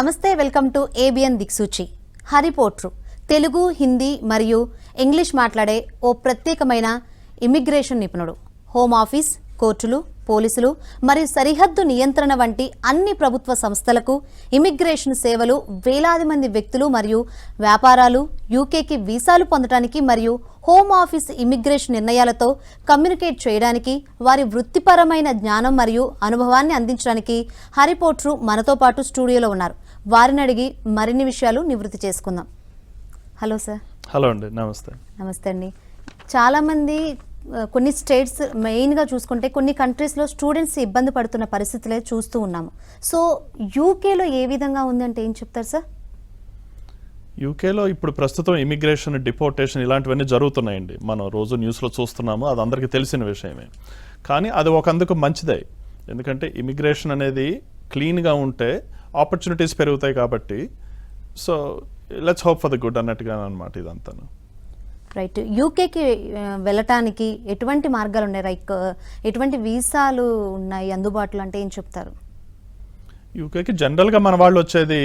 నమస్తే, welcome to ABN దిక్సూచి. హరిపోర్ట్రు తెలుగు, హిందీ మరియు ఇంగ్లీష్ మాట్లాడే ఓ ప్రత్యేకమైన ఇమిగ్రేషన్ నిపుణుడు. హోమ్ ఆఫీస్, కోర్టులు, పోలీసులు మరియు సరిహద్దు నియంత్రణ వంటి అన్ని ప్రభుత్వ సంస్థలకు ఇమిగ్రేషన్ సేవలు, వేలాది మంది వ్యక్తులు మరియు వ్యాపారాలు యూకేకి వీసాలు పొందడానికి మరియు హోమ్ ఆఫీస్ ఇమిగ్రేషన్ నిర్ణయాలతో కమ్యూనికేట్ చేయడానికి, వారి వృత్తిపరమైన జ్ఞానం మరియు అనుభవాన్ని అందించడానికి హరిపోర్ట్రు మనతో పాటు స్టూడియోలో ఉన్నారు. వారిని అడిగి మరిన్ని విషయాలు నివృత్తి చేసుకుందాం. Hello sir. హలో అండి. నమస్తే. నమస్తే అండి. చాలామంది కొన్ని స్టేట్స్ మెయిన్గా చూసుకుంటే కొన్ని కంట్రీస్లో స్టూడెంట్స్ ఇబ్బంది పడుతున్న పరిస్థితులే చూస్తూ ఉన్నాము. సో యూకేలో ఏ విధంగా ఉందంటే ఏం చెప్తారు సార్? యూకేలో ఇప్పుడు ప్రస్తుతం ఇమిగ్రేషన్, డిపోర్టేషన్ ఇలాంటివన్నీ జరుగుతున్నాయండి. మనం రోజు న్యూస్లో చూస్తున్నాము, అది అందరికీ తెలిసిన విషయమే. కానీ అది ఒకందుకు మంచిదే. ఎందుకంటే ఇమిగ్రేషన్ అనేది క్లీన్గా ఉంటే ఆపర్చునిటీస్ పెరుగుతాయి కాబట్టి. So let's hope for the good అన్నట్టుగా అనమాట ఇదంతా. రైట్. యూకేకి వెళ్ళటానికి ఎటువంటి మార్గాలు ఉన్నాయి? లైక్ ఎటువంటి వీసాలు ఉన్నాయి అందుబాటులో అంటే ఏం చెప్తారు? యూకేకి జనరల్గా మన వాళ్ళు వచ్చేది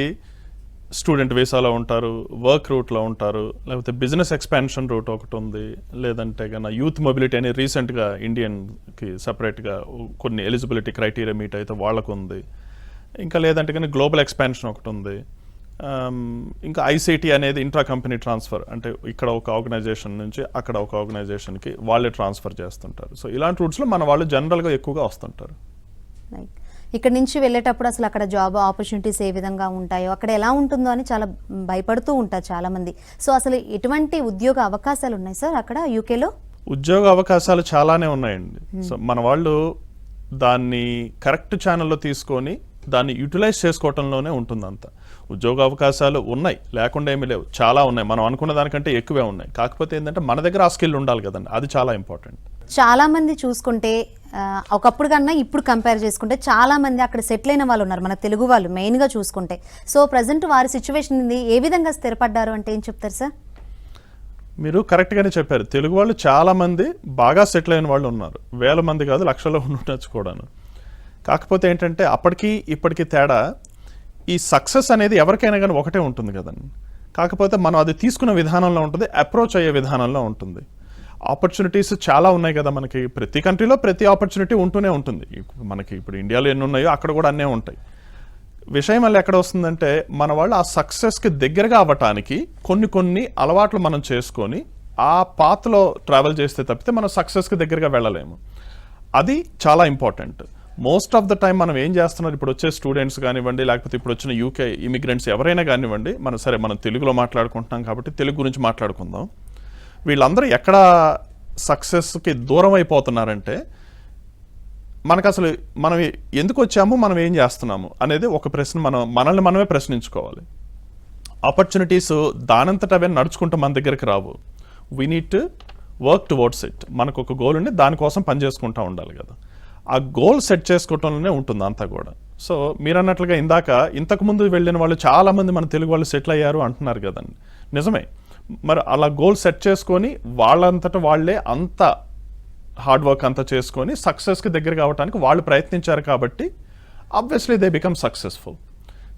స్టూడెంట్ వీసాలో ఉంటారు, వర్క్ రూట్లో ఉంటారు, లేకపోతే బిజినెస్ ఎక్స్పాన్షన్ రూట్ ఒకటి ఉంది, లేదంటే కన్నా యూత్ మొబిలిటీ అని రీసెంట్గా ఇండియన్కి సపరేట్గా కొన్ని ఎలిజిబిలిటీ క్రైటీరియా మీట్ అయితే వాళ్ళకు ఉంది. ఇంకా లేదంటే కానీ గ్లోబల్ ఎక్స్పాన్షన్ ఒకటి ఉంది. ఇంకా ఐసీటీ అనేది ఇంట్రా కంపెనీ ట్రాన్స్ఫర్, అంటే ఇక్కడ ఒక ఆర్గనైజేషన్ నుంచి అక్కడ ఒక ఆర్గనైజేషన్కి వాళ్ళే ట్రాన్స్ఫర్ చేస్తుంటారు. సో ఇలాంటి రూట్స్లో మన వాళ్ళు జనరల్గా ఎక్కువగా వస్తుంటారు. ఇక్కడ నుంచి వెళ్ళేటప్పుడు అసలు అక్కడ జాబ్ ఆపర్చునిటీస్ ఏ విధంగా ఉంటాయో, అక్కడ ఎలా ఉంటుందో అని చాలా భయపడుతూ ఉంటారు చాలామంది. సో అసలు ఎటువంటి ఉద్యోగ అవకాశాలు ఉన్నాయి సార్ అక్కడ యూకేలో? ఉద్యోగ అవకాశాలు చాలానే ఉన్నాయండి. సో మన వాళ్ళు దాన్ని కరెక్ట్ ఛానల్లో తీసుకొని దాన్ని యూటిలైజ్ చేసుకోవటంలోనే ఉంటుంది అంతా. ఉద్యోగ అవకాశాలు ఉన్నాయి, లేకుండా ఏమీ లేవు, చాలా ఉన్నాయి. మనం అనుకున్న దానికంటే ఎక్కువే ఉన్నాయి. కాకపోతే ఏంటంటే మన దగ్గర ఆ స్కిల్ ఉండాలి కదండి, అది చాలా ఇంపార్టెంట్. చాలా మంది చూసుకుంటే ఒకప్పుడు కన్నా ఇప్పుడు కంపేర్ చేసుకుంటే చాలా మంది అక్కడ సెటిల్ అయిన వాళ్ళు ఉన్నారు, మన తెలుగు వాళ్ళు మెయిన్గా చూసుకుంటే. సో ప్రజెంట్ వారి సిచ్యువేషన్ ఏ విధంగా స్థిరపడ్డారు అంటే ఏం చెప్తారు సార్? మీరు కరెక్ట్గానే చెప్పారు. తెలుగు వాళ్ళు చాలామంది బాగా సెటిల్ అయిన వాళ్ళు ఉన్నారు, వేల మంది కాదు, లక్షల్లో ఉండొచ్చు కూడాను. కాకపోతే ఏంటంటే అప్పటికి ఇప్పటికీ తేడా, ఈ సక్సెస్ అనేది ఎవరికైనా కానీ ఒకటే ఉంటుంది కదండి. కాకపోతే మనం అది తీసుకున్న విధానంలో ఉంటుంది, అప్రోచ్ అయ్యే విధానంలో ఉంటుంది. ఆపర్చునిటీస్ చాలా ఉన్నాయి కదా మనకి. ప్రతి కంట్రీలో ప్రతి ఆపర్చునిటీ ఉంటూనే ఉంటుంది. మనకి ఇప్పుడు ఇండియాలో ఎన్ని ఉన్నాయో అక్కడ కూడా అన్నీ ఉంటాయి. విషయం వల్ల ఎక్కడ వస్తుందంటే మన వాళ్ళు ఆ సక్సెస్కి దగ్గరగా అవ్వటానికి కొన్ని అలవాట్లు మనం చేసుకొని ఆ పాత్లో ట్రావెల్ చేస్తే తప్పితే మనం సక్సెస్కి దగ్గరగా వెళ్ళలేము. అది చాలా important. Most of the time మనం ఏం చేస్తున్నారు, ఇప్పుడు వచ్చే స్టూడెంట్స్ కానివ్వండి, లేకపోతే ఇప్పుడు వచ్చిన యూకే ఇమిగ్రెంట్స్ ఎవరైనా కానివ్వండి, మనం తెలుగులో మాట్లాడుకుంటున్నాం కాబట్టి తెలుగు గురించి మాట్లాడుకుందాం. వీళ్ళందరూ ఎక్కడ సక్సెస్కి దూరం అయిపోతున్నారంటే, మనకు అసలు మనం ఎందుకు వచ్చాము, మనం ఏం చేస్తున్నాము అనేది ఒక ప్రశ్న మనల్ని మనమే ప్రశ్నించుకోవాలి. ఆపర్చునిటీస్ దానంతటవే నడుచుకుంటూ మన దగ్గరికి రావు. We need to work towards it. మనకు ఒక గోల్ ఉండి దానికోసం పనిచేసుకుంటూ ఉండాలి కదా. ఆ గోల్ సెట్ చేసుకోవటంలోనే ఉంటుంది అంతా కూడా. సో మీరు అన్నట్లుగా ఇంతకుముందు వెళ్ళిన వాళ్ళు చాలామంది మన తెలుగు వాళ్ళు సెటిల్ అయ్యారు అంటున్నారు కదండి, నిజమే. మరి అలా గోల్ సెట్ చేసుకొని వాళ్ళంతటా వాళ్ళే అంత హార్డ్ వర్క్ అంతా చేసుకొని సక్సెస్కి దగ్గర కావడానికి వాళ్ళు ప్రయత్నించారు కాబట్టి obviously they become successful.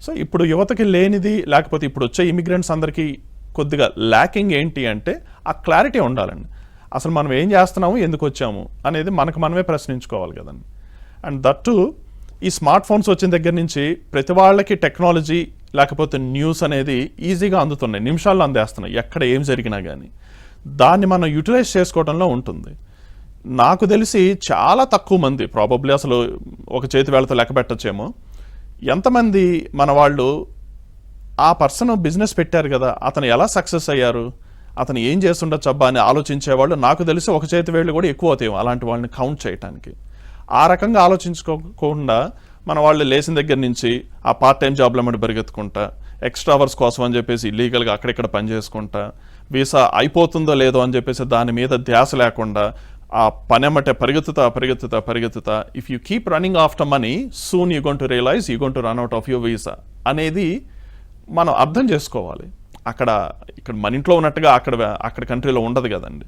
So ఇప్పుడు యువతకి లేనిది, లేకపోతే ఇప్పుడు వచ్చే ఇమిగ్రెంట్స్ అందరికీ కొద్దిగా ల్యాకింగ్ ఏంటి అంటే ఆ క్లారిటీ ఉండాలండి. అసలు మనం ఏం చేస్తున్నాము, ఎందుకు వచ్చాము అనేది మనకు మనమే ప్రశ్నించుకోవాలి కదండి. అండ్ దట్టు ఈ స్మార్ట్ ఫోన్స్ వచ్చిన దగ్గర నుంచి ప్రతి వాళ్ళకి టెక్నాలజీ లేకపోతే న్యూస్ అనేది ఈజీగా అందుతున్నాయి, నిమిషాల్లో అందేస్తున్నాయి ఎక్కడ ఏం జరిగినా కానీ. దాన్ని మనం యూటిలైజ్ చేసుకోవడంలో ఉంటుంది. నాకు తెలిసి చాలా తక్కువ మంది, ప్రాబబ్లీ అసలు ఒక చేతి వేళతో లెక్క పెట్టచ్చేమో, ఎంతమంది మన వాళ్ళు ఆ పర్సన్ బిజినెస్ పెట్టారు కదా, అతను ఎలా సక్సెస్ అయ్యారు, అతను ఏం చేస్తుండొచ్చు అబ్బా అని ఆలోచించేవాళ్ళు నాకు తెలిసి ఒక చేతి వేళ్ళు కూడా ఎక్కువ అవుతాయి అలాంటి వాళ్ళని కౌంట్ చేయడానికి. ఆ రకంగా ఆలోచించుకోకుండా మన వాళ్ళు లేచిన దగ్గర నుంచి ఆ పార్ట్ టైం జాబ్ల మీద పరిగెత్తుకుంటా, ఎక్స్ట్రా అవర్స్ కోసం అని చెప్పేసి ఇల్లీగల్గా అక్కడిక్కడ పని చేసుకుంటా, వీసా అయిపోతుందో లేదో అని చెప్పేసి దాని మీద ధ్యాస లేకుండా ఆ పని అమ్మటే పరిగెత్తుతా. If you keep running after money soon you gonna realise you gonna run out of your visa అనేది మనం అర్థం చేసుకోవాలి. ఇక్కడ మన ఇంట్లో ఉన్నట్టుగా అక్కడ కంట్రీలో ఉండదు కదండి.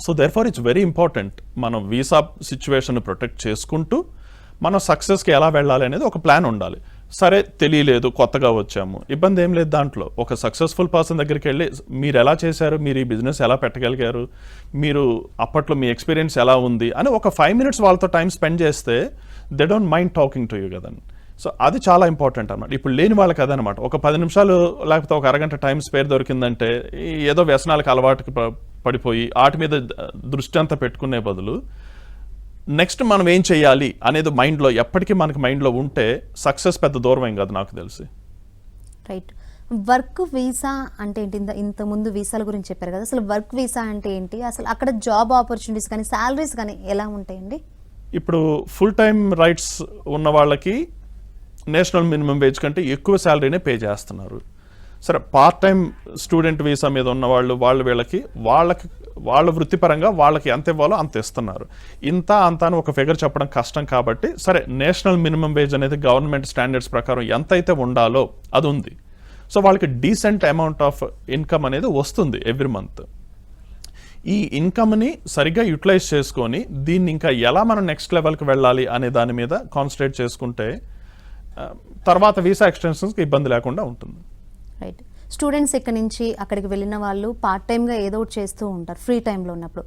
So therefore it's very important మనం వీసా సిచ్యువేషన్ ప్రొటెక్ట్ చేసుకుంటూ మనం సక్సెస్కి ఎలా వెళ్ళాలి అనేది ఒక ప్లాన్ ఉండాలి. సరే తెలియలేదు, కొత్తగా వచ్చాము, ఇబ్బంది ఏం లేదు దాంట్లో. ఒక సక్సెస్ఫుల్ పర్సన్ దగ్గరికి వెళ్ళి మీరు ఎలా చేశారు, మీరు ఈ బిజినెస్ ఎలా పెట్టగలిగారు, మీరు అప్పట్లో మీ ఎక్స్పీరియన్స్ ఎలా ఉంది అని ఒక 5 minutes వాళ్ళతో టైం స్పెండ్ చేస్తే they don't mind talking to you కదండి. సో అది చాలా ఇంపార్టెంట్ అనమాట. ఇప్పుడు లేని వాళ్ళకి అదనమాట. ఒక 10 నిమిషాలు లేకపోతే ఒక అరగంట టైం స్పేర్ దొరికిందంటే ఏదో వ్యసనాలకు అలవాటుకి పడిపోయి వాటి మీద దృష్టి అంతా పెట్టుకునే బదులు నెక్స్ట్ మనం ఏం చేయాలి అనేది మైండ్లో ఎప్పటికీ మనకి మైండ్లో ఉంటే సక్సెస్ పెద్ద దూరం ఏం కాదు నాకు తెలిసి. రైట్. వర్క్ వీసా అంటే ఏంటి? ఇంత ముందు వీసాల గురించి చెప్పారు కదా, అసలు వర్క్ వీసా అంటే ఏంటి, అసలు అక్కడ జాబ్ ఆపర్చునిటీస్ కానీ శాలరీస్ కానీ ఎలా ఉంటాయండి? ఇప్పుడు ఫుల్ టైం రైట్స్ ఉన్న వాళ్ళకి నేషనల్ మినిమం వేజ్ కంటే ఎక్కువ శాలరీనే పే చేస్తున్నారు. సరే, పార్ట్ టైం స్టూడెంట్ వీసా మీద ఉన్న వాళ్ళకి వాళ్ళ వృత్తిపరంగా వాళ్ళకి ఎంత ఇవ్వాలో అంత ఇస్తున్నారు. ఇంత అంత అని ఒక ఫిగర్ చెప్పడం కష్టం కాబట్టి సరే, నేషనల్ మినిమం వేజ్ అనేది గవర్నమెంట్ స్టాండర్డ్స్ ప్రకారం ఎంత అయితే ఉండాలో అది ఉంది. సో వాళ్ళకి డీసెంట్ అమౌంట్ ఆఫ్ ఇన్కమ్ అనేది వస్తుంది ఎవ్రీ మంత్. ఈ ఇన్కమ్ని సరిగ్గా యూటిలైజ్ చేసుకొని దీన్ని ఇంకా ఎలా మనం నెక్స్ట్ లెవెల్కి వెళ్ళాలి అనే దాని మీద కాన్సన్ట్రేట్ చేసుకుంటే తర్వాత వీసా ఎక్స్టెన్షన్స్కి ఇబ్బంది లేకుండా ఉంటుంది. రైట్. స్టూడెంట్స్ ఇక్కడ నుంచి అక్కడికి వెళ్ళిన వాళ్ళు పార్ట్ టైమ్గా ఏదో ఒకటి చేస్తూ ఉంటారు ఫ్రీ టైంలో ఉన్నప్పుడు.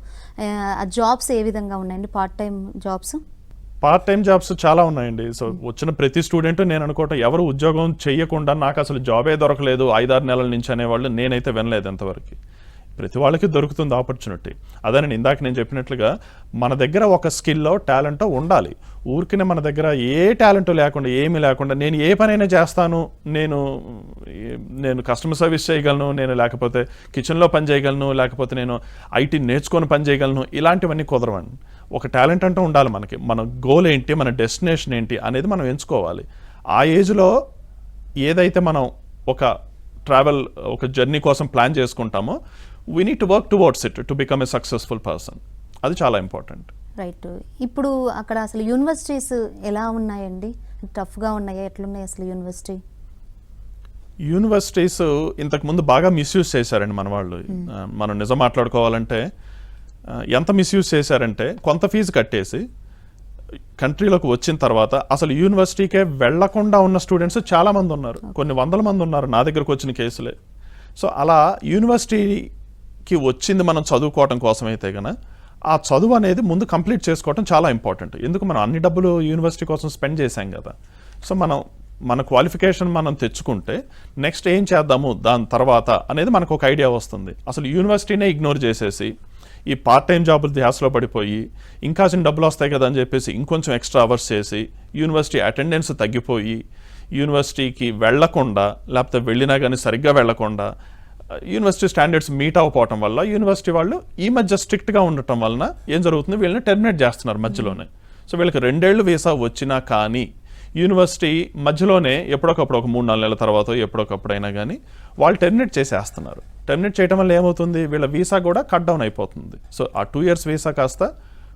ఆ జాబ్స్ ఏ విధంగా ఉన్నాయండి? పార్ట్ టైం జాబ్స్ చాలా ఉన్నాయండి. సో వచ్చిన ప్రతి స్టూడెంట్ నేను అనుకోవటం ఎవరు ఉద్యోగం చేయకుండా నాకు అసలు జాబే దొరకలేదు 5-6 నెలల నుంచి అనేవాళ్ళు నేనైతే వినలేదు ఎంతవరకు. ప్రతి వాళ్ళకి దొరుకుతుంది ఆపర్చునిటీ. అదే ఇందాక నేను చెప్పినట్లుగా మన దగ్గర ఒక స్కిల్లో టాలెంటో ఉండాలి. ఊరికినే మన దగ్గర ఏ టాలెంట్ లేకుండా ఏమీ లేకుండా నేను ఏ పనైనా చేస్తాను, నేను కస్టమర్ సర్వీస్ చేయగలను, నేను లేకపోతే కిచెన్లో పని చేయగలను, లేకపోతే నేను ఐటీ నేర్చుకొని పని చేయగలను, ఇలాంటివన్నీ కుదరవండి. ఒక టాలెంట్ అంటూ ఉండాలి మనకి. మన గోల్ ఏంటి, మన డెస్టినేషన్ ఏంటి అనేది మనం ఎంచుకోవాలి. ఆ ఏజ్లో ఏదైతే మనం ఒక జర్నీ కోసం ప్లాన్ చేసుకుంటామో we need to work towards it to become a successful person. అది చాలా ఇంపార్టెంట్. రైట్. ఇప్పుడు అక్కడ అసలు యూనివర్సిటీస్ ఎలా ఉన్నాయండి? టఫ్గా ఉన్నాయా? ఎట్లున్నాయి అసలు యూనివర్సిటీస్ ఇంతకుముందు బాగా మిస్యూజ్ చేశారండి మన వాళ్ళు. మనం నిజం మాట్లాడుకోవాలంటే ఎంత మిస్యూజ్ చేశారంటే కొంత ఫీజు కట్టేసి కంట్రీలోకి వచ్చిన తర్వాత అసలు యూనివర్సిటీకే వెళ్లకుండా ఉన్న స్టూడెంట్స్ చాలామంది ఉన్నారు. కొన్ని వందల మంది ఉన్నారు నా దగ్గరకు వచ్చిన కేసులే. సో అలా యూనివర్సిటీకి వచ్చింది మనం చదువుకోవటం కోసం అయితే కనుక ఆ చదువు అనేది ముందు కంప్లీట్ చేసుకోవటం చాలా ఇంపార్టెంట్. ఎందుకు మనం అన్ని డబ్బులు యూనివర్సిటీ కోసం స్పెండ్ చేశాం కదా. సో మన క్వాలిఫికేషన్ మనం తెచ్చుకుంటే నెక్స్ట్ ఏం చేద్దాము దాని తర్వాత అనేది మనకు ఒక ఐడియా వస్తుంది. అసలు యూనివర్సిటీనే ఇగ్నోర్ చేసేసి ఈ పార్ట్ టైం జాబులు ధ్యాసలో పడిపోయి ఇంకా చిన్న డబ్బులు వస్తాయి కదా అని చెప్పేసి ఇంకొంచెం ఎక్స్ట్రా అవర్స్ చేసి యూనివర్సిటీ అటెండెన్స్ తగ్గిపోయి యూనివర్సిటీకి వెళ్లకుండా, లేకపోతే వెళ్ళినా కానీ సరిగ్గా వెళ్లకుండా యూనివర్సిటీ స్టాండర్డ్స్ మీట్ అవ్వకపోవటం వల్ల యూనివర్సిటీ వాళ్ళు ఈ మధ్య స్ట్రిక్ట్గా ఉండటం వలన ఏం జరుగుతుంది, వీళ్ళని టెర్మినేట్ చేస్తున్నారు మధ్యలోనే. సో వీళ్ళకి 2 ఏళ్ళు వీసా వచ్చినా కానీ యూనివర్సిటీ మధ్యలోనే ఎప్పుడొకప్పుడు ఒక 3-4 నెలల తర్వాత ఎప్పుడొకప్పుడైనా కానీ వాళ్ళు టెర్మినేట్ చేసేస్తున్నారు. టెర్మినేట్ చేయడం వల్ల ఏమవుతుంది, వీళ్ళ వీసా కూడా కట్ డౌన్ అయిపోతుంది. సో ఆ 2 years వీసా కాస్త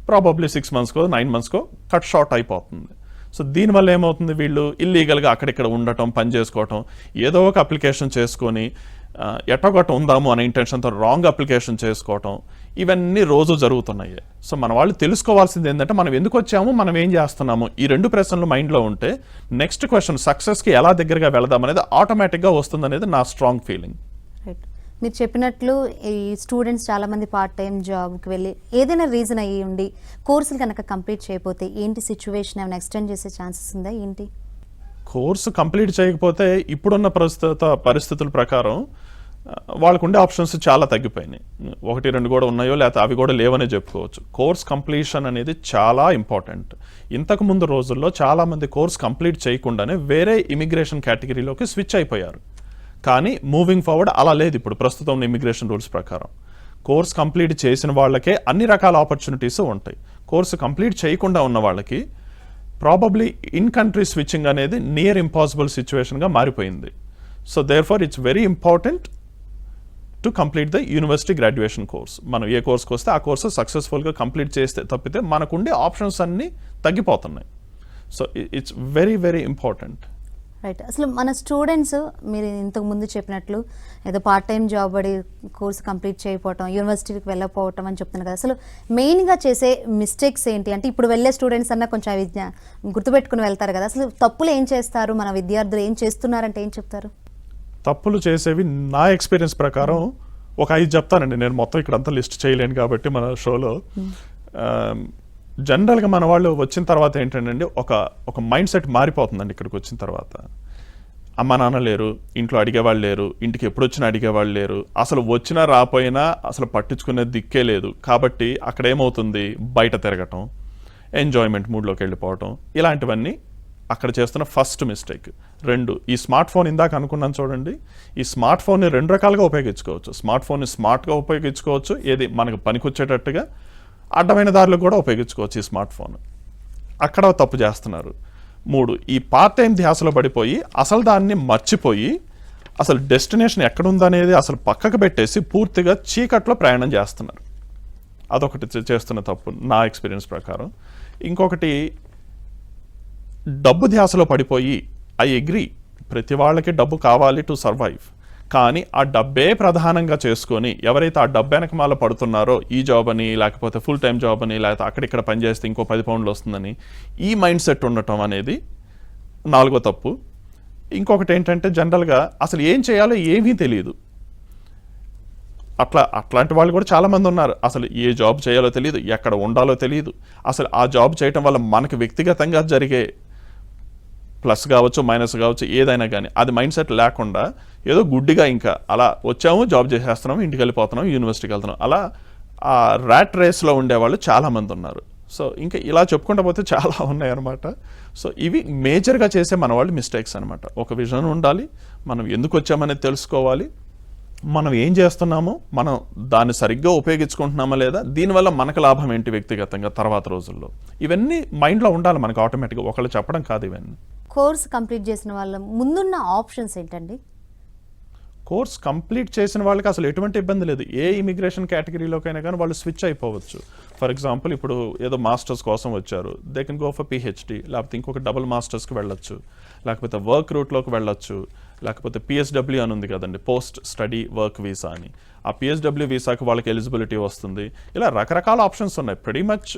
ప్రాబబ్లీ 6 monthskో 9 monthskో కట్ షార్ట్ అయిపోతుంది. సో దీనివల్ల ఏమవుతుంది, వీళ్ళు ఇల్లీగల్గా అక్కడిక్కడ ఉండటం, పని చేసుకోవటం, ఏదో ఒక అప్లికేషన్ చేసుకొని ఎట్టగొట్ట ఉందాము అనే ఇంటెన్షన్తో రాంగ్ అప్లికేషన్ చేసుకోవటం, ఇవన్నీ రోజు జరుగుతున్నాయి. సో మన వాళ్ళు తెలుసుకోవాల్సింది ఏంటంటే మనం ఎందుకు వచ్చాము, మనం ఏం చేస్తున్నాము, ఈ 2 ప్రశ్నలు మైండ్లో ఉంటే నెక్స్ట్ క్వశ్చన్ సక్సెస్కి ఎలా దగ్గరగా వెళదాం అనేది ఆటోమేటిక్గా వస్తుంది అనేది నా స్ట్రాంగ్ ఫీలింగ్. రైట్. మీరు చెప్పినట్లు ఈ స్టూడెంట్స్ చాలామంది పార్ట్ టైం జాబ్కి వెళ్ళి ఏదైనా రీజన్ అయ్యి ఉండి కోర్సులు కనుక కంప్లీట్ చేయకపోతే ఏంటి సిచ్యువేషన్, ఏమైనా ఎక్స్టెండ్ చేసే ఛాన్సెస్ ఉందా ఏంటి? కోర్సు కంప్లీట్ చేయకపోతే ఇప్పుడున్న పరిస్థితుల ప్రకారం వాళ్ళకు ఉండే ఆప్షన్స్ చాలా తగ్గిపోయినాయి. 1-2 కూడా ఉన్నాయో లేకపోతే అవి కూడా లేవనే చెప్పుకోవచ్చు. కోర్స్ కంప్లీషన్ అనేది చాలా ఇంపార్టెంట్. ఇంతకుముందు రోజుల్లో చాలామంది కోర్స్ కంప్లీట్ చేయకుండానే వేరే ఇమిగ్రేషన్ కేటగిరీలోకి స్విచ్ అయిపోయారు. కానీ మూవింగ్ ఫార్వర్డ్ అలా లేదు. ఇప్పుడు ప్రస్తుతం ఉన్న ఇమిగ్రేషన్ రూల్స్ ప్రకారం కోర్స్ కంప్లీట్ చేసిన వాళ్ళకే అన్ని రకాల ఆపర్చునిటీస్ ఉంటాయి. కోర్సు కంప్లీట్ చేయకుండా ఉన్న వాళ్ళకి ప్రాబబ్లీ ఇన్ కంట్రీ స్విచ్చింగ్ అనేది నియర్ ఇంపాసిబుల్ సిచ్యువేషన్గా మారిపోయింది. So therefore it's very important to complete the university graduation course. మనం ఏ కోర్స్కి వస్తే ఆ కోర్సు సక్సెస్ఫుల్గా కంప్లీట్ చేస్తే తప్పితే మనకుండే ఆప్షన్స్ అన్నీ తగ్గిపోతున్నాయి. So it's very very important. Right. అసలు మన స్టూడెంట్స్ మీరు ఇంతకు ముందు చెప్పినట్లు ఏదో పార్ట్ టైం జాబ్ పడి కోర్స్ కంప్లీట్ చేయకపోవటం, యూనివర్సిటీకి వెళ్ళకపోవటం అని చెప్తున్నారు కదా, అసలు మెయిన్గా చేసే మిస్టేక్స్ ఏంటి? అంటే ఇప్పుడు వెళ్ళే స్టూడెంట్స్ అన్న కొంచెం అవి గుర్తుపెట్టుకుని వెళ్తారు కదా, అసలు తప్పులు ఏం చేస్తారు, మన విద్యార్థులు ఏం చేస్తున్నారంటే ఏం చెప్తారు? తప్పులు చేసేవి నా ఎక్స్పీరియన్స్ ప్రకారం ఒక 5 చెప్తానండి. నేను మొత్తం ఇక్కడ అంతా లిస్ట్ చేయలేను కాబట్టి మన షోలో. జనరల్గా మన వాళ్ళు వచ్చిన తర్వాత ఏంటంటే ఒక మైండ్ సెట్ మారిపోతుందండి. ఇక్కడికి వచ్చిన తర్వాత అమ్మ నాన్న లేరు, ఇంట్లో అడిగేవాళ్ళు లేరు, ఇంటికి ఎప్పుడు వచ్చినా అడిగేవాళ్ళు లేరు, అసలు వచ్చినా రాపోయినా అసలు పట్టించుకునే దిక్కే లేదు. కాబట్టి అక్కడ ఏమవుతుంది, బయట తిరగటం, ఎంజాయ్మెంట్ మూడ్లోకి వెళ్ళిపోవటం, ఇలాంటివన్నీ అక్కడ చేస్తున్న ఫస్ట్ మిస్టేక్. 2, ఈ స్మార్ట్ ఫోన్ ఇందాక అనుకున్నాను చూడండి, ఈ స్మార్ట్ ఫోన్ని 2 రకాలుగా ఉపయోగించుకోవచ్చు. స్మార్ట్ ఫోన్ని స్మార్ట్గా ఉపయోగించుకోవచ్చు, ఏది మనకు పనికొచ్చేటట్టుగా, అడ్డమైన దారులు కూడా ఉపయోగించుకోవచ్చు ఈ స్మార్ట్ ఫోన్. అక్కడ తప్పు చేస్తున్నారు. 3, ఈ పార్ట్ టైం ధ్యాసలో పడిపోయి అసలు దాన్ని మర్చిపోయి అసలు డెస్టినేషన్ ఎక్కడుందనేది అసలు పక్కకు పెట్టేసి పూర్తిగా చీకట్లో ప్రయాణం చేస్తున్నారు. అదొకటి చేస్తున్న తప్పు నా ఎక్స్పీరియన్స్ ప్రకారం. ఇంకొకటి, డబ్బు ధ్యాసలో పడిపోయి, ఐ అగ్రీ ప్రతి వాళ్ళకి డబ్బు కావాలి టు సర్వైవ్, కానీ ఆ డబ్బే ప్రధానంగా చేసుకొని ఎవరైతే ఆ డబ్బు వెనకమాల పడుతున్నారో, ఈ జాబ్ అని, లేకపోతే ఫుల్ టైం జాబ్ అని, లేకపోతే అక్కడిక్కడ పనిచేస్తే ఇంకో 10 పౌండ్లు వస్తుందని, ఈ మైండ్ సెట్ ఉండటం అనేది 4వ తప్పు. ఇంకొకటి ఏంటంటే, జనరల్గా అసలు ఏం చేయాలో ఏమీ తెలియదు. అట్లాంటి వాళ్ళు కూడా చాలామంది ఉన్నారు. అసలు ఏ జాబ్ చేయాలో తెలియదు, ఎక్కడ ఉండాలో తెలియదు, అసలు ఆ జాబ్ చేయటం వల్ల మనకు వ్యక్తిగతంగా జరిగే ప్లస్ కావచ్చు, మైనస్ కావచ్చు, ఏదైనా కానీ అది మైండ్ సెట్ లేకుండా ఏదో గుడ్డిగా ఇంకా అలా వచ్చాము, జాబ్ చేసేస్తున్నాము, ఇంటికి వెళ్ళిపోతున్నాం, యూనివర్సిటీకి వెళ్తున్నాం, అలా ఆ ర్యాట్ రేస్లో ఉండేవాళ్ళు చాలామంది ఉన్నారు. సో ఇంకా ఇలా చెప్పుకుంటూ పోతే చాలా ఉన్నాయి అనమాట. సో ఇవి మేజర్గా చేసే మన వాళ్ళు మిస్టేక్స్ అనమాట. ఒక విజన్ ఉండాలి, మనం ఎందుకు వచ్చామనేది తెలుసుకోవాలి, మనం ఏం చేస్తున్నామో మనం దాన్ని సరిగ్గా ఉపయోగించుకుంటున్నామా లేదా, దీనివల్ల మనకు లాభం ఏంటి వ్యక్తిగతంగా తర్వాత రోజుల్లో, ఇవన్నీ మైండ్లో ఉండాలి మనకు ఆటోమేటిక్గా, ఒకళ్ళు చెప్పడం కాదు. ఇవన్నీ కోర్స్ కంప్లీట్ చేసిన వాళ్ళ ముందున్న ఆప్షన్స్ ఏంటండి? కోర్స్ కంప్లీట్ చేసిన వాళ్ళకి అసలు ఎటువంటి ఇబ్బంది లేదు. ఏ ఇమిగ్రేషన్ కేటగిరీలోకైనా కానీ వాళ్ళు స్విచ్ అయిపోవచ్చు. ఫర్ ఎగ్జాంపుల్, ఇప్పుడు ఏదో మాస్టర్స్ కోసం వచ్చారు, they can go for PhD, లేకపోతే ఇంకొక డబుల్ మాస్టర్స్కి వెళ్ళొచ్చు, లేకపోతే వర్క్ రూట్లోకి వెళ్ళొచ్చు, లేకపోతే పిఎస్డబ్ల్యూ అని ఉంది కదండి, పోస్ట్ స్టడీ వర్క్ వీసా అని. ఆ పిఎస్డబ్ల్యూ వీసాకి వాళ్ళకి ఎలిజిబిలిటీ వస్తుంది. ఇలా రకరకాల ఆప్షన్స్ ఉన్నాయి. Pretty much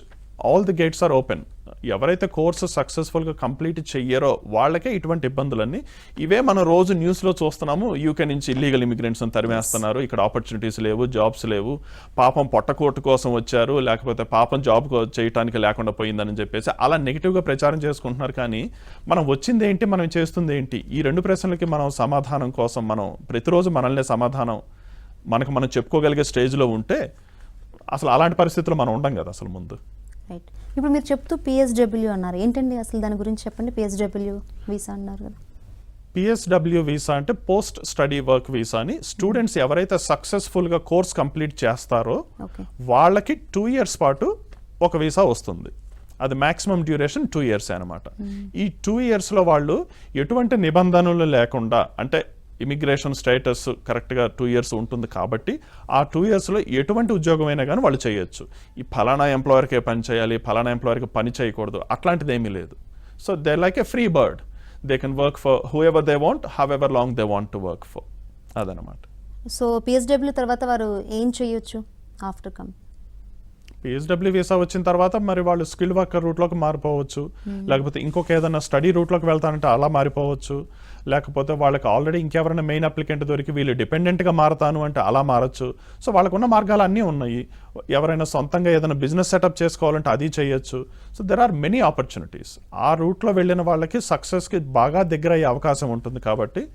all the gates are open. ఎవరైతే కోర్సు సక్సెస్ఫుల్గా కంప్లీట్ చెయ్యరో వాళ్ళకే ఇటువంటి ఇబ్బందులన్నీ. ఇవే మనం రోజు న్యూస్లో చూస్తున్నాము, యూకే నుంచి ఇల్లీగల్ ఇమిగ్రెంట్స్ అని తరిమేస్తున్నారు, ఇక్కడ ఆపర్చునిటీస్ లేవు, జాబ్స్ లేవు, పాపం పొట్టకోటు కోసం వచ్చారు, లేకపోతే పాపం జాబ్ చేయడానికి లేకుండా పోయిందని చెప్పేసి అలా నెగిటివ్గా ప్రచారం చేసుకుంటున్నారు. కానీ మనం వచ్చింది ఏంటి, మనం చేస్తుంది ఏంటి, ఈ 2 ప్రశ్నలకి మనం సమాధానం కోసం మనం ప్రతిరోజు మనల్నే సమాధానం మనం చెప్పుకోగలిగే స్టేజ్లో ఉంటే అసలు అలాంటి పరిస్థితుల్లో మనం ఉండం కదా అసలు ముందు. రైట్. ఇప్పుడు మీరు చెప్తూ పిఎస్డబ్ల్యూ అన్నారు, ఏంటండి అసలు దాని గురించి చెప్పండి. పిఎస్డబ్ల్యూ వీసా అన్నారు కదా. పిఎస్డబ్ల్యూ వీసా అంటే పోస్ట్ స్టడీ వర్క్ వీసా అని. స్టూడెంట్స్ ఎవరైతే సక్సెస్ఫుల్గా కోర్స్ కంప్లీట్ చేస్తారో వాళ్ళకి 2 years పాటు ఒక వీసా వస్తుంది. అది మ్యాక్సిమం డ్యూరేషన్ 2 years అనమాట. ఈ 2 yearsలో వాళ్ళు ఎటువంటి నిబంధనలు లేకుండా, అంటే ఇమిగ్రేషన్ స్టేటస్ కరెక్ట్గా 2 years ఉంటుంది కాబట్టి ఆ 2 yearsలో ఎటువంటి ఉద్యోగం అయినా కానీ వాళ్ళు చేయొచ్చు. ఈ ఫలానా ఎంప్లాయర్కే పని చేయాలి, ఫలానా ఎంప్లాయర్కి పని చేయకూడదు, అట్లాంటిది ఏమీ లేదు. So they like a free bird, they can work for who ever they want, how ever long they want to work for, అదనమాట. సో పిఎస్డబ్ల్యూ తర్వాత వారు ఏం చేయొచ్చు ఆఫ్టర్ కమ్? పిఎస్డబ్ల్యూ వీసా వచ్చిన తర్వాత మరి వాళ్ళు స్కిల్ వర్కర్ రూట్లోకి మారిపోవచ్చు, లేకపోతే ఇంకొక ఏదైనా స్టడీ రూట్లోకి వెళ్తానంటే అలా మారిపోవచ్చు, లేకపోతే వాళ్ళకి ఆల్రెడీ ఇంకెవరైనా మెయిన్ అప్లికెంట్ దొరికి వీళ్ళు డిపెండెంట్గా మారతాను అంటే అలా మారచ్చు. సో వాళ్ళకున్న మార్గాలు అన్నీ ఉన్నాయి. ఎవరైనా సొంతంగా ఏదైనా బిజినెస్ సెటప్ చేసుకోవాలంటే అది చేయొచ్చు. So there are many opportunities. ఆ రూట్లో వెళ్ళిన వాళ్ళకి సక్సెస్కి బాగా దగ్గర అయ్యే అవకాశం ఉంటుంది. కాబట్టి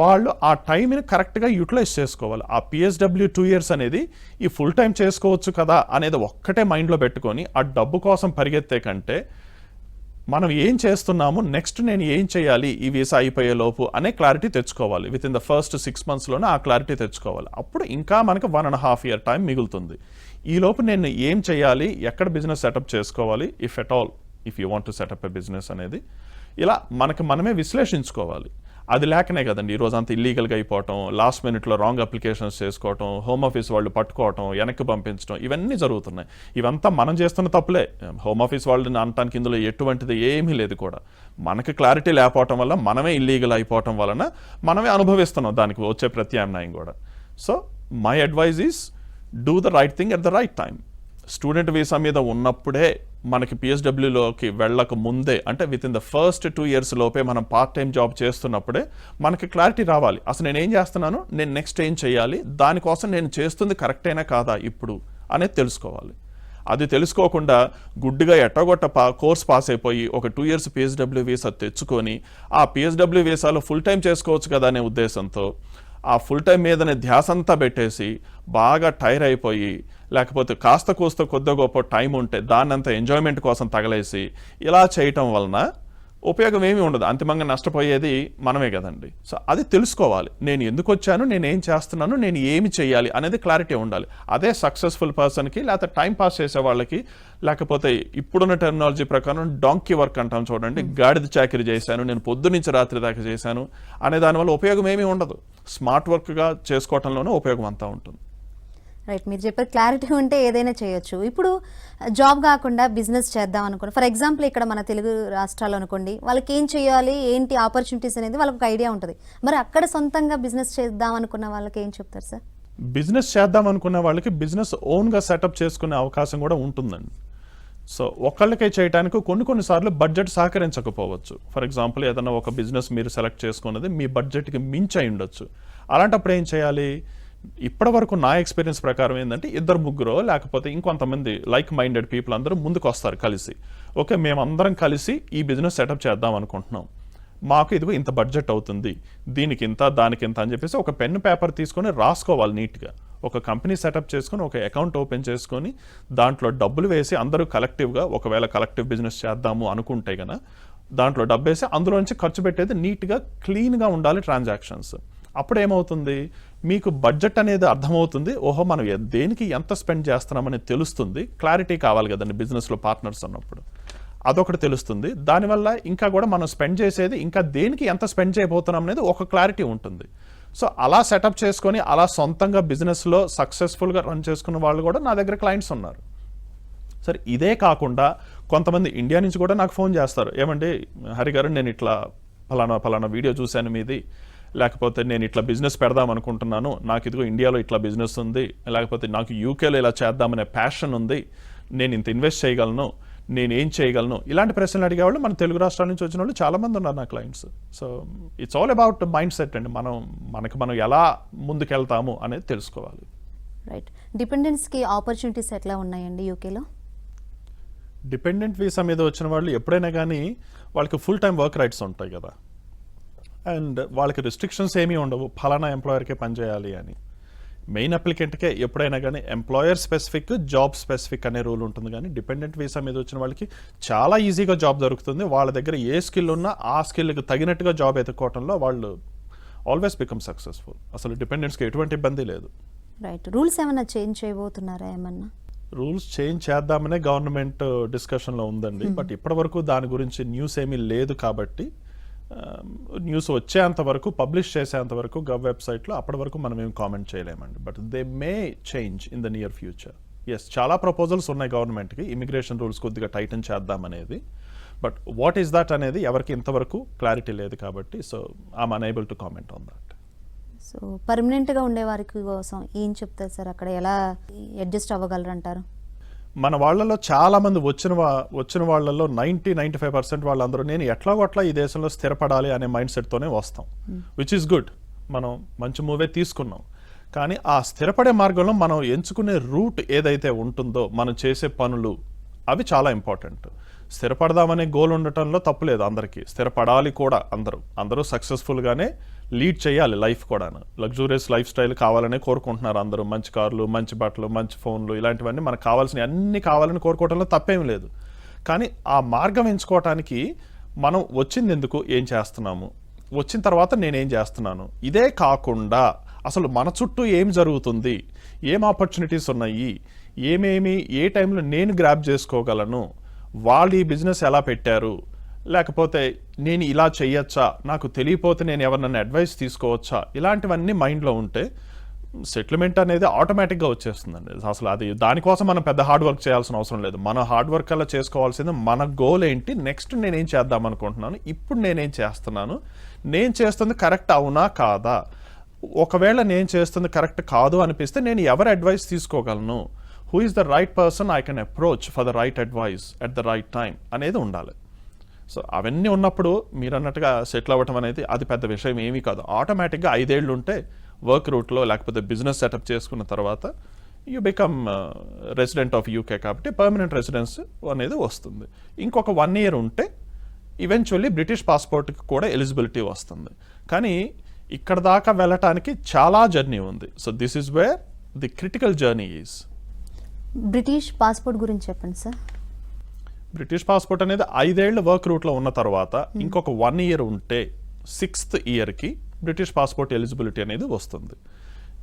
వాళ్ళు ఆ టైంని కరెక్ట్గా యూటిలైజ్ చేసుకోవాలి. ఆ పిఎస్డబ్ల్యూ 2 years అనేది ఈ ఫుల్ టైం చేసుకోవచ్చు కదా అనేది ఒక్కటే మైండ్లో పెట్టుకొని ఆ డబ్బు కోసం పరిగెత్తే కంటే మనం ఏం చేస్తున్నాము, నెక్స్ట్ నేను ఏం చేయాలి ఈ వీసా అయిపోయే లోపు అనే క్లారిటీ తెచ్చుకోవాలి. విత్ ఇన్ ద ఫస్ట్ 6 monthsలోనే ఆ క్లారిటీ తెచ్చుకోవాలి. అప్పుడు ఇంకా మనకు 1.5 year టైం మిగులుతుంది. ఈ లోపు నేను ఏం చేయాలి, ఎక్కడ బిజినెస్ సెటప్ చేసుకోవాలి, if you want to set up a business అనేది ఇలా మనమే విశ్లేషించుకోవాలి. అది లేకనే కదండి ఈరోజు అంత ఇల్లీగల్గా అయిపోవటం, లాస్ట్ మినిట్లో రాంగ్ అప్లికేషన్స్ చేసుకోవటం, హోమ్ ఆఫీస్ వాళ్ళు పట్టుకోవటం, వెనక్కి పంపించడం, ఇవన్నీ జరుగుతున్నాయి. ఇవంతా మనం చేస్తున్న తప్పులే. హోమ్ ఆఫీస్ వాళ్ళని అనటానికి ఇందులో ఎటువంటిది ఏమీ లేదు కూడా. మనకి క్లారిటీ లేకపోవటం వల్ల మనమే ఇల్లీగల్ అయిపోవటం వలన మనమే అనుభవిస్తున్నాం దానికి వచ్చే ప్రత్యామ్నాయం కూడా. So my advice is do the right thing at the right time. Student visa మీద ఉన్నప్పుడే మనకి పిఎస్డబ్ల్యూలోకి వెళ్ళక ముందే, అంటే within the first 2 years లోపే మనం పార్ట్ టైం జాబ్ చేస్తున్నప్పుడే మనకి క్లారిటీ రావాలి. అసలు నేను ఏం చేస్తున్నాను, నేను నెక్స్ట్ ఏం చేయాలి, దానికోసం నేను చేస్తుంది కరెక్ట్ అయినా కాదా ఇప్పుడు అనేది తెలుసుకోవాలి. అది తెలుసుకోకుండా గుడ్డిగా ఎట్టగొట్ట కోర్స్ పాస్ అయిపోయి ఒక 2 years పిఎస్డబ్ల్యూ వీసా తెచ్చుకొని ఆ పిఎస్డబ్ల్యూ వీసాలో ఫుల్ టైం చేసుకోవచ్చు కదా అనే ఉద్దేశంతో ఆ ఫుల్ టైం మీదనే ధ్యాస అంతా పెట్టేసి బాగా టైర్ అయిపోయి, లేకపోతే కాస్త కూస్త కొద్ది గొప్ప టైం ఉంటే దాన్నంతా ఎంజాయ్మెంట్ కోసం తగలేసి ఇలా చేయటం వలన ఉపయోగం ఏమీ ఉండదు. అంతిమంగా నష్టపోయేది మనమే కదండి. సో అది తెలుసుకోవాలి. నేను ఎందుకు వచ్చాను, నేను ఏం చేస్తున్నాను, నేను ఏమి చేయాలి అనేది క్లారిటీ ఉండాలి. అదే సక్సెస్ఫుల్ పర్సన్కి, లేకపోతే టైం పాస్ చేసే వాళ్ళకి, లేకపోతే ఇప్పుడున్న టెక్నాలజీ ప్రకారం డాంకీ వర్క్ అంటాం చూడండి, గాడిద చాకిరీ చేశాను, నేను పొద్దు నుంచి రాత్రి దాకా చేశాను అనే దానివల్ల ఉపయోగం ఏమీ ఉండదు. స్మార్ట్ వర్క్గా చేసుకోవటంలోనే ఉపయోగం అంతా ఉంటుంది. రైట్, మీరు చెప్పే క్లారిటీ ఉంటే ఏదైనా చేయొచ్చు. ఇప్పుడు జాబ్ కాకుండా బిజినెస్ చేద్దాం అనుకోండి, ఫర్ ఎగ్జాంపుల్ ఇక్కడ మన తెలుగు రాష్ట్రాలు అనుకోండి, వాళ్ళకి ఏం చేయాలి, ఏంటి ఆపర్చునిటీస్ అనేది వాళ్ళకి ఒక ఐడియా ఉంటుంది. మరి అక్కడ సొంతంగా బిజినెస్ చేద్దాం అనుకున్న వాళ్ళకి ఏం చెప్తారు సార్? బిజినెస్ చేద్దాం అనుకున్న వాళ్ళకి బిజినెస్ ఓన్గా సెటప్ చేసుకునే అవకాశం కూడా ఉంటుందండి. సో ఒకళ్ళకే చేయడానికి కొన్నిసార్లు బడ్జెట్ సహకరించకపోవచ్చు. ఫర్ ఎగ్జాంపుల్ ఏదైనా ఒక బిజినెస్ మీరు సెలెక్ట్ చేసుకున్నది మీ బడ్జెట్కి మించి అయి ఉండొచ్చు. అలాంటప్పుడు ఏం చేయాలి? ఇప్పటి వరకు నా ఎక్స్పీరియన్స్ ప్రకారం ఏంటంటే 2-3 లేకపోతే ఇంకొంతమంది లైక్ మైండెడ్ పీపుల్ అందరూ ముందుకు వస్తారు కలిసి. ఓకే, మేమందరం కలిసి ఈ బిజినెస్ సెటప్ చేద్దాం అనుకుంటున్నాం, మాకు ఇదిగో ఇంత బడ్జెట్ అవుతుంది, దీనికి ఇంత దానికి ఇంత అని చెప్పేసి ఒక పెన్ పేపర్ తీసుకొని రాసుకోవాలి నీట్గా. ఒక కంపెనీ సెటప్ చేసుకొని ఒక అకౌంట్ ఓపెన్ చేసుకొని దాంట్లో డబ్బులు వేసి అందరూ కలెక్టివ్గా, ఒకవేళ కలెక్టివ్ బిజినెస్ చేద్దాము అనుకుంటే కనుక దాంట్లో డబ్బు వేసి అందులోంచి ఖర్చు పెట్టేది నీట్గా క్లీన్గా ఉండాలి ట్రాన్సాక్షన్స్. అప్పుడు ఏమవుతుంది, మీకు బడ్జెట్ అనేది అర్థమవుతుంది. ఓహో, మనం దేనికి ఎంత స్పెండ్ చేస్తున్నామని తెలుస్తుంది. క్లారిటీ కావాలి కదండి బిజినెస్లో పార్ట్నర్స్ అన్నప్పుడు, అదొకటి తెలుస్తుంది. దానివల్ల ఇంకా కూడా మనం స్పెండ్ చేసేది ఇంకా దేనికి ఎంత స్పెండ్ చేయబోతున్నాం అనేది ఒక క్లారిటీ ఉంటుంది. సో అలా సెటప్ చేసుకొని అలా సొంతంగా బిజినెస్లో సక్సెస్ఫుల్గా రన్ చేసుకున్న వాళ్ళు కూడా నా దగ్గర క్లయింట్స్ ఉన్నారు. సరే, ఇదే కాకుండా కొంతమంది ఇండియా నుంచి కూడా నాకు ఫోన్ చేస్తారు, ఏమండి హరి గారు, నేను ఇట్లా ఫలానా వీడియో చూశాను మీది, లేకపోతే నేను ఇట్లా బిజినెస్ పెడదాం అనుకుంటున్నాను, నాకు ఇదిగో ఇండియాలో ఇట్లా బిజినెస్ ఉంది, లేకపోతే నాకు యూకేలో ఇలా చేద్దామనే ప్యాషన్ ఉంది, నేను ఇంత ఇన్వెస్ట్ చేయగలను, నేను ఏం చేయగలను, ఇలాంటి ప్రశ్నలు అడిగేవాళ్ళు మన తెలుగు రాష్ట్రాల నుంచి వచ్చిన వాళ్ళు చాలామంది ఉన్నారు నా clients. So it's all about mind set అండి. మనం ఎలా ముందుకెళ్తాము అనేది తెలుసుకోవాలి. రైట్, డిపెండెంట్స్కి ఆపర్చునిటీస్ ఎట్లా ఉన్నాయండి యూకేలో? డిపెండెంట్ వీసా మీద వచ్చిన వాళ్ళు ఎప్పుడైనా కానీ వాళ్ళకి ఫుల్ టైం వర్క్ రైట్స్ ఉంటాయి కదా, అండ్ వాళ్ళకి రిస్ట్రిక్షన్స్ ఏమీ ఉండవు ఫలానా ఎంప్లాయర్కే పనిచేయాలి అని. మెయిన్ అప్లికెంట్కే ఎప్పుడైనా కానీ ఎంప్లాయర్ స్పెసిఫిక్, జాబ్ స్పెసిఫిక్ అనే రూల్ ఉంటుంది. కానీ డిపెండెంట్ వీసా మీద వచ్చిన వాళ్ళకి చాలా ఈజీగా జాబ్ దొరుకుతుంది. వాళ్ళ దగ్గర ఏ స్కిల్ ఉన్నా ఆ స్కిల్కి తగినట్టుగా జాబ్ ఎత్తుకోవడంలో వాళ్ళు ఆల్వేస్ బికమ్ సక్సెస్ఫుల్. అసలు డిపెండెంట్స్కి ఎటువంటి ఇబ్బంది లేదు. రైట్, రూల్స్ ఏమైనా చేంజ్ చేయబోతున్నారా? ఏమన్నా రూల్స్ చేంజ్ చేద్దామనే గవర్నమెంట్ డిస్కషన్లో ఉందండి. బట్ ఇప్పటివరకు దాని గురించి న్యూస్ ఏమీ లేదు. కాబట్టి న్యూస్ వచ్చేంత వరకు, పబ్లిష్ చేసేంత వరకు వెబ్సైట్లో అప్పటి వరకు మనం ఏం కామెంట్ చేయలేమండి. But they may change in the near future. Yes, చాలా ప్రపోజల్స్ ఉన్నాయి గవర్నమెంట్కి ఇమిగ్రేషన్ రూల్స్ కొద్దిగా టైటన్ చేద్దామనేది. బట్ వాట్ ఈస్ దట్ అనేది ఎవరికి ఇంతవరకు క్లారిటీ లేదు. కాబట్టి so I'm unable to comment on that. సో పర్మనెంట్గా ఉండే వారికి కోసం ఏం చెప్తారు సార్? అక్కడ ఎలా అడ్జస్ట్ అవ్వగలరు అంటారు? మన వాళ్ళలో చాలామంది వచ్చిన వాళ్ళలో 90-95% వాళ్ళందరూ నేను ఎట్లాగొట్లా ఈ దేశంలో స్థిరపడాలి అనే మైండ్ సెట్తోనే వస్తాం, విచ్ ఈస్ గుడ్. మనం మంచి మూవే తీసుకున్నాం. కానీ ఆ స్థిరపడే మార్గంలో మనం ఎంచుకునే రూట్ ఏదైతే ఉంటుందో, మనం చేసే పనులు అవి చాలా ఇంపార్టెంట్. స్థిరపడదామనే గోల్ ఉండటంలో తప్పులేదు, అందరికీ స్థిరపడాలి కూడా. అందరూ సక్సెస్ఫుల్గానే లీడ్ చేయాలి లైఫ్ కూడా. లగ్జూరియస్ లైఫ్ స్టైల్ కావాలనే కోరుకుంటున్నారు అందరూ. మంచి కార్లు, మంచి బట్టలు, మంచి ఫోన్లు, ఇలాంటివన్నీ మనకు కావాల్సినవి అన్నీ కావాలని కోరుకోవడంలో తప్పేమీ లేదు. కానీ ఆ మార్గం ఎంచుకోవటానికి మనం వచ్చింది ఎందుకు, ఏం చేస్తున్నాము, వచ్చిన తర్వాత నేనేం చేస్తున్నాను, ఇదే కాకుండా అసలు మన చుట్టూ ఏం జరుగుతుంది, ఏం ఆపర్చునిటీస్ ఉన్నాయి, ఏ టైంలో నేను గ్రాబ్ చేసుకోగలను, వాళ్ళు ఈ బిజినెస్ ఎలా పెట్టారు, లేకపోతే నేను ఇలా చెయ్యొచ్చా, నాకు తెలియపోతే నేను ఎవరినైనా అడ్వైస్ తీసుకోవచ్చా, ఇలాంటివన్నీ మైండ్లో ఉంటే సెటిల్మెంట్ అనేది ఆటోమేటిక్గా వచ్చేస్తుందండి. అసలు అది దానికోసం మనం పెద్ద హార్డ్ వర్క్ చేయాల్సిన అవసరం లేదు. మన హార్డ్ వర్క్ అలా చేసుకోవాల్సింది మన గోల్ ఏంటి, నెక్స్ట్ నేనేం చేద్దాం అనుకుంటున్నాను, ఇప్పుడు నేనేం చేస్తున్నాను, నేను చేస్తుంది కరెక్ట్ అవునా కాదా, ఒకవేళ నేను చేస్తుంది కరెక్ట్ కాదు అనిపిస్తే నేను ఎవరి అడ్వైస్ తీసుకోగలను, who is the right person I can approach for the right advice at the right time అనేది ఉండాలి. సో అవన్నీ ఉన్నప్పుడు మీరు అన్నట్టుగా సెటిల్ అవ్వటం అనేది అది పెద్ద విషయం ఏమీ కాదు. ఆటోమేటిక్గా 5 ఏళ్ళు ఉంటే వర్క్ రూట్లో లేకపోతే బిజినెస్ సెటప్ చేసుకున్న తర్వాత you become resident of UK కాబట్టి పర్మనెంట్ రెసిడెన్స్ అనేది వస్తుంది. ఇంకొక 1 year ఉంటే ఈవెన్చువల్లీ బ్రిటిష్ పాస్పోర్ట్కి కూడా ఎలిజిబిలిటీ వస్తుంది. కానీ ఇక్కడ దాకా వెళ్ళటానికి చాలా జర్నీ ఉంది. So this is where the critical journey is. British passport గురించి చెప్పండి సార్. బ్రిటిష్ పాస్పోర్ట్ అనేది 5 ఏళ్ళు వర్క్ రూట్లో ఉన్న తర్వాత ఇంకొక 1 year ఉంటే 6th ఇయర్కి బ్రిటిష్ పాస్పోర్ట్ ఎలిజిబిలిటీ అనేది వస్తుంది.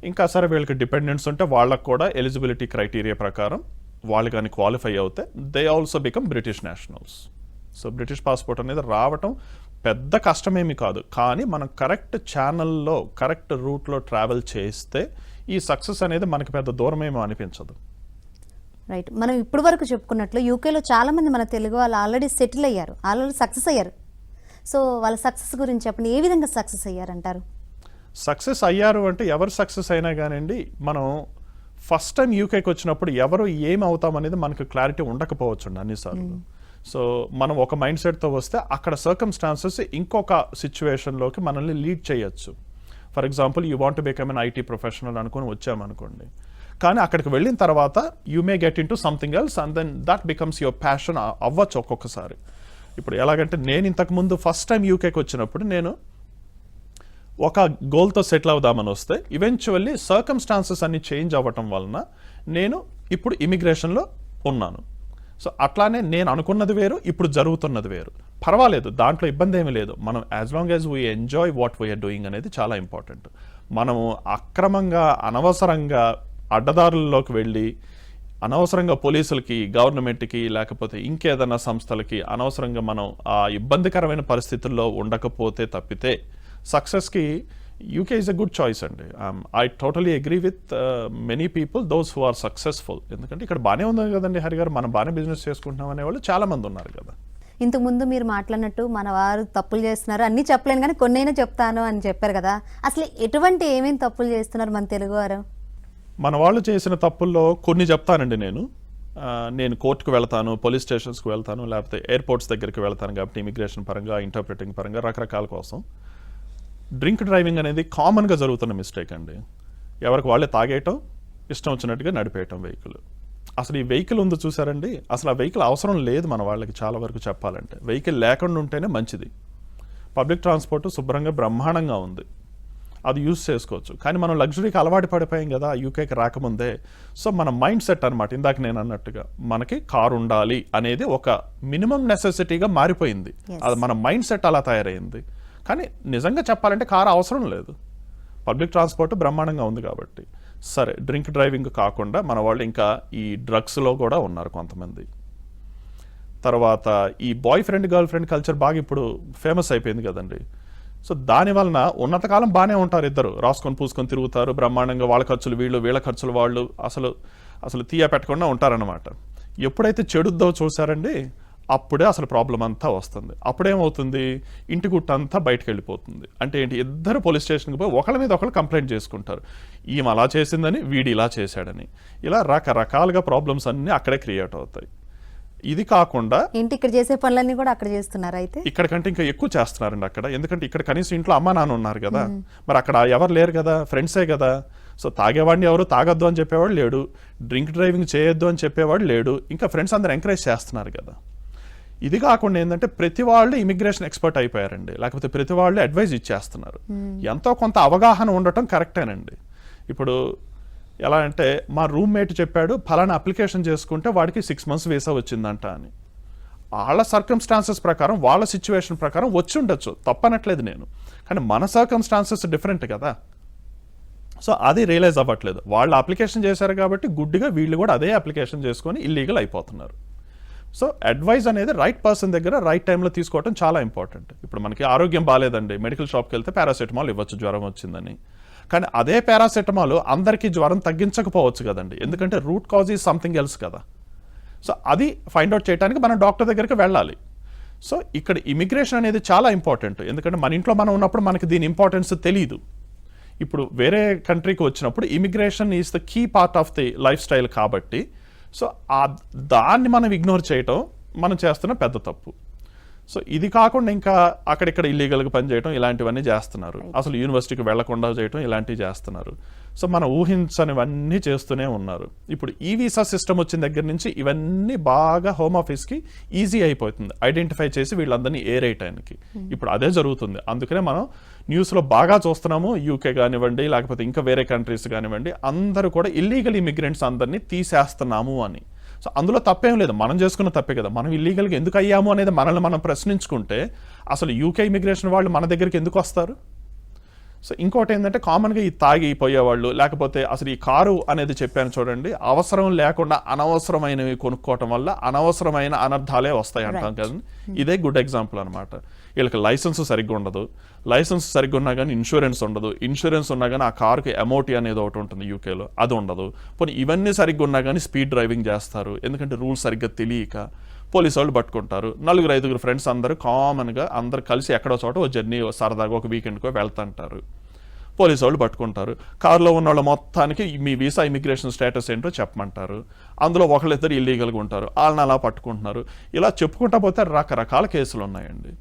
ఇంకా సరే వీళ్ళకి డిపెండెంట్స్ ఉంటే వాళ్ళకు కూడా ఎలిజిబిలిటీ క్రైటీరియా ప్రకారం వాళ్ళు కానీ క్వాలిఫై అవుతే they also become British nationals. So British passport అనేది రావటం పెద్ద కష్టమేమి కాదు, కానీ మనం కరెక్ట్ ఛానల్లో కరెక్ట్ రూట్లో ట్రావెల్ చేస్తే ఈ సక్సెస్ అనేది మనకి పెద్ద దూరమేమో అనిపించదు. రైట్. మనం ఇప్పుడు వరకు చెప్పుకున్నట్లు యూకేలో చాలామంది మన తెలుగు వాళ్ళు ఆల్రెడీ సెటిల్ అయ్యారు, ఆల్రెడీ సక్సెస్ అయ్యారు. సో వాళ్ళ సక్సెస్ గురించి చెప్పండి, ఏ విధంగా సక్సెస్ అయ్యారంటారు? సక్సెస్ అయ్యారు అంటే ఎవరు సక్సెస్ అయినా కానివ్వండి, మనం ఫస్ట్ టైం యూకేకి వచ్చినప్పుడు ఎవరు ఏం అవుతాం అనేది మనకు క్లారిటీ ఉండకపోవచ్చు అన్నిసార్లు. సో మనం ఒక మైండ్ సెట్తో వస్తే అక్కడ సర్కమ్స్టాన్సెస్ ఇంకొక సిచ్యువేషన్లోకి మనల్ని లీడ్ చేయొచ్చు. For example you want to become an IT professional అనుకుని వచ్చామనుకోండి, కానీ అక్కడికి వెళ్ళిన తర్వాత you may get into something else and then that becomes your passion అవ్వచ్చు ఒక్కొక్కసారి. ఇప్పుడు ఎలాగంటే నేను ఇంతకుముందు ఫస్ట్ టైం యూకేకి వచ్చినప్పుడు నేను ఒక గోల్తో సెటిల్ అవుదామని వస్తే ఈవెన్చువల్లీ సర్కమ్స్టాన్సెస్ అన్ని చేంజ్ అవ్వటం వలన నేను ఇప్పుడు ఇమిగ్రేషన్లో ఉన్నాను. సో అట్లానే నేను అనుకున్నది వేరు, ఇప్పుడు జరుగుతున్నది వేరు. పర్వాలేదు, దాంట్లో ఇబ్బంది ఏమీ లేదు. మనం as long as we enjoy what we're doing అనేది చాలా ఇంపార్టెంట్. మనము అక్రమంగా అనవసరంగా అడ్డదారుల్లోకి వెళ్ళి అనవసరంగా పోలీసులకి, గవర్నమెంట్కి, లేకపోతే ఇంకేదైనా సంస్థలకి అనవసరంగా మనం ఆ ఇబ్బందికరమైన పరిస్థితుల్లో ఉండకపోతే తప్పితే సక్సెస్కి UK is a good choice అండి. I totally agree with many people those who are successful. ఎందుకంటే ఇక్కడ బాగానే ఉంది కదండి హరి గారు, మనం బాగానే బిజినెస్ చేసుకుంటున్నాం అనేవాళ్ళు చాలామంది ఉన్నారు కదా. ఇంతకుముందు మీరు మాట్లాడినట్టు మన వారు తప్పులు చేస్తున్నారు, అన్నీ చెప్పలేను కానీ కొన్నైనా చెప్తాను అని చెప్పారు కదా. అసలు ఎటువంటి ఏమేమి తప్పులు చేస్తున్నారు మన తెలుగువారు? మన వాళ్ళు చేసిన తప్పుల్లో కొన్ని చెప్తానండి. నేను కోర్టుకు వెళ్తాను, పోలీస్ స్టేషన్స్కి వెళ్తాను, లేకపోతే ఎయిర్పోర్ట్స్ దగ్గరికి వెళ్తాను కాబట్టి ఇమిగ్రేషన్ పరంగా, ఇంటర్ప్రిటింగ్ పరంగా రకరకాల కోసం. డ్రింక్ డ్రైవింగ్ అనేది కామన్గా జరుగుతున్న మిస్టేక్ అండి. ఎవరికి వాళ్ళే తాగేయటం, ఇష్టం వచ్చినట్టుగా నడిపేయటం వెహికల్. అసలు ఈ వెహికల్ ఉంది చూసారండి, అసలు ఆ వెహికల్ అవసరం లేదు మన వాళ్ళకి. చాలా వరకు చెప్పాలంటే వెహికల్ లేకుండా ఉంటేనే మంచిది. పబ్లిక్ ట్రాన్స్పోర్ట్ శుభ్రంగా బ్రహ్మాండంగా ఉంది, అది యూజ్ చేసుకోవచ్చు. కానీ మనం లగ్జరీకి అలవాటు పడిపోయాం కదా యూకేకి రాకముందే. సో మన మైండ్ సెట్ అనమాట, ఇందాక నేను అన్నట్టుగా మనకి కారు ఉండాలి అనేది ఒక మినిమం నెసెసిటీగా మారిపోయింది. అది మన మైండ్ సెట్ అలా తయారైంది. కానీ నిజంగా చెప్పాలంటే కారు అవసరం లేదు, పబ్లిక్ ట్రాన్స్పోర్ట్ బ్రహ్మాండంగా ఉంది కాబట్టి. సరే, డ్రింక్ డ్రైవింగ్ కాకుండా మన వాళ్ళు ఇంకా ఈ డ్రగ్స్లో కూడా ఉన్నారు కొంతమంది. తర్వాత ఈ boy friend girl friend culture బాగా ఇప్పుడు ఫేమస్ అయిపోయింది కదండి. సో దాని వలన ఉన్నంతకాలం బాగానే ఉంటారు, ఇద్దరు రాసుకొని పూసుకొని తిరుగుతారు బ్రహ్మాండంగా, వాళ్ళ ఖర్చులు వీళ్ళు, వీళ్ళ ఖర్చులు వాళ్ళు, అసలు తీయ పెట్టకుండా ఉంటారన్నమాట. ఎప్పుడైతే చెడుద్దో చూసారండి, అప్పుడే అసలు ప్రాబ్లం అంతా వస్తుంది. అప్పుడేమవుతుంది, ఇంటి గుట్టంతా బయటకు వెళ్ళిపోతుంది. అంటే ఏంటి, ఇద్దరు పోలీస్ స్టేషన్కి పోయి ఒకళ్ళ మీద ఒకళ్ళు కంప్లైంట్ చేసుకుంటారు, ఈమె అలా చేసిందని, వీడు ఇలా చేశాడని. ఇలా రకరకాలుగా ప్రాబ్లమ్స్ అన్నీ అక్కడే క్రియేట్ అవుతాయి. ఇది కాకుండా ఏంటి ఇక్కడ చేసే పనులన్నీ కూడా అక్కడ చేస్తున్నారు, అయితే ఇక్కడ కంటే ఇంకా ఎక్కువ చేస్తున్నారండి అక్కడ. ఎందుకంటే ఇక్కడ కనీసం ఇంట్లో అమ్మా నాన్న ఉన్నారు కదా, మరి అక్కడ ఎవరు లేరు కదా, ఫ్రెండ్సే కదా. సో తాగేవాడిని ఎవరు తాగొద్దు అని చెప్పేవాడు లేడు, డ్రింక్ డ్రైవింగ్ చేయొద్దు అని చెప్పేవాడు లేడు, ఇంకా ఫ్రెండ్స్ అందరూ ఎంకరేజ్ చేస్తున్నారు కదా. ఇది కాకుండా ఏంటంటే ప్రతి వాళ్ళు ఇమిగ్రేషన్ ఎక్స్పర్ట్ అయిపోయారండి, లేకపోతే ప్రతి వాళ్ళు అడ్వైజ్ ఇచ్చేస్తున్నారు. ఎంతో కొంత అవగాహన ఉండటం కరెక్టేనండి. ఇప్పుడు ఎలా అంటే మా రూమ్మేట్ చెప్పాడు ఫలానా అప్లికేషన్ చేసుకుంటే వాడికి 6 months వీసా వచ్చిందంట అని. వాళ్ళ సర్కమ్స్టాన్సెస్ ప్రకారం, వాళ్ళ సిచ్యువేషన్ ప్రకారం వచ్చి ఉండొచ్చు, తప్పనట్లేదు నేను. కానీ మన సర్కమ్స్టాన్సెస్ డిఫరెంట్ కదా. సో అది రియలైజ్ అవ్వట్లేదు. వాళ్ళు అప్లికేషన్ చేశారు కాబట్టి గుడ్డిగా వీళ్ళు కూడా అదే అప్లికేషన్ చేసుకొని ఇల్లీగల్ అయిపోతున్నారు. సో అడ్వైజ్ అనేది రైట్ పర్సన్ దగ్గర రైట్ టైంలో తీసుకోవడం చాలా ఇంపార్టెంట్. ఇప్పుడు మనకి ఆరోగ్యం బాగాలేదండి, మెడికల్ షాప్కి వెళ్తే పారాసెటమాల్ ఇవ్వచ్చు జ్వరం వచ్చిందని. కానీ అదే పారాసెటమాల్ అందరికీ జ్వరం తగ్గించకపోవచ్చు కదండి, ఎందుకంటే root cause is something else కదా. సో అది ఫైండ్ అవుట్ చేయడానికి మనం డాక్టర్ దగ్గరికి వెళ్ళాలి. సో ఇక్కడ ఇమిగ్రేషన్ అనేది చాలా ఇంపార్టెంట్, ఎందుకంటే మన ఇంట్లో మనం ఉన్నప్పుడు మనకి దీని ఇంపార్టెన్స్ తెలియదు. ఇప్పుడు వేరే కంట్రీకి వచ్చినప్పుడు immigration is the key part of the lifestyle కాబట్టి, సో దాన్ని మనం ఇగ్నోర్ చేయటం మనం చేస్తున్న పెద్ద తప్పు. సో ఇది కాకుండా ఇంకా అక్కడిక్కడ ఇల్లీగల్గా పనిచేయటం ఇలాంటివన్నీ చేస్తున్నారు, అసలు యూనివర్సిటీకి వెళ్లకుండా చేయటం ఇలాంటివి చేస్తున్నారు. సో మనం ఊహించనివన్నీ చేస్తూనే ఉన్నారు. ఇప్పుడు ఈ వీసా సిస్టమ్ వచ్చిన దగ్గర నుంచి ఇవన్నీ బాగా హోమ్ ఆఫీస్కి ఈజీ అయిపోతుంది ఐడెంటిఫై చేసి వీళ్ళందరినీ ఏరేయటానికి. ఇప్పుడు అదే జరుగుతుంది. అందుకనే మనం న్యూస్లో బాగా చూస్తున్నాము, యూకే కానివ్వండి లేకపోతే ఇంకా వేరే కంట్రీస్ కానివ్వండి, అందరూ కూడా ఇల్లీగల్ ఇమిగ్రెంట్స్ అందరినీ తీసేస్తున్నాము అని. సో అందులో తప్పేం లేదు, మనం చేసుకున్న తప్పే కదా. మనం ఇల్లీగల్గా ఎందుకు అయ్యాము అనేది మనల్ని మనం ప్రశ్నించుకుంటే అసలు యూకే ఇమిగ్రేషన్ వాళ్ళు మన దగ్గరికి ఎందుకు వస్తారు? సో ఇంకోటి ఏంటంటే కామన్గా ఈ తాగిపోయేవాళ్ళు, లేకపోతే అసలు ఈ కారు అనేది చెప్పాను చూడండి, అవసరం లేకుండా అనవసరమైనవి కొనుక్కోవటం వల్ల అనవసరమైన అనర్థాలే వస్తాయి అంటాం కదండి. ఇదే గుడ్ ఎగ్జాంపుల్ అనమాట. వీళ్ళకి లైసెన్స్ సరిగ్గా ఉండదు, లైసెన్స్ సరిగ్గా ఉన్నా కానీ ఇన్సూరెన్స్ ఉండదు, ఇన్సూరెన్స్ ఉన్నా కానీ ఆ కారుకి ఎమోటీ అనేది ఒకటి ఉంటుంది యూకేలో, అది ఉండదు. పోనీ ఇవన్నీ సరిగ్గా ఉన్నా కానీ స్పీడ్ డ్రైవింగ్ చేస్తారు, ఎందుకంటే రూల్స్ సరిగ్గా తెలియక. పోలీసు వాళ్ళు పట్టుకుంటారు, 4-5 ఫ్రెండ్స్ అందరూ కామన్గా అందరు కలిసి ఎక్కడో చోట ఓ జర్నీ సరదాగా ఒక వీకెండ్కో వెళ్తుంటారు, పోలీసు వాళ్ళు పట్టుకుంటారు. కారులో ఉన్న వాళ్ళు మొత్తానికి మీ వీసా ఇమిగ్రేషన్ స్టేటస్ ఏంటో చెప్పమంటారు, అందులో ఒకళ్ళిద్దరు ఇల్లీగల్గా ఉంటారు, వాళ్ళని అలా పట్టుకుంటున్నారు. ఇలా చెప్పుకుంటా పోతే రకరకాల కేసులు ఉన్నాయండి.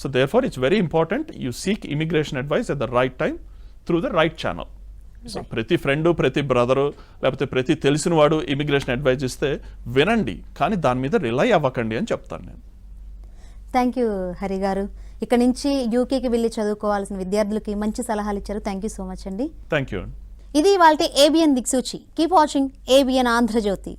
So therefore it's very important you seek immigration advice at the right time through the right channel. So ప్రతి ఫ్రెండు, ప్రతి బ్రదరు, లేకపోతే ప్రతి తెలిసిన వాడు ఇమిగ్రేషన్ అడ్వైజ్ ఇస్తే వినండి, కానీ దాని మీద రిలై అవ్వకండి అని చెప్తాను నేను. థ్యాంక్ యూ హరి గారు. ఇక్కడ నుంచి యూకేకి వెళ్ళి చదువుకోవాల్సిన విద్యార్థులకి మంచి సలహాలు ఇచ్చారు. థ్యాంక్ యూ సో మచ్ అండి. Thank you. ఇది వాళ్ళ ABN Diksuchi. Keep watching ABN Andhra Jyothi.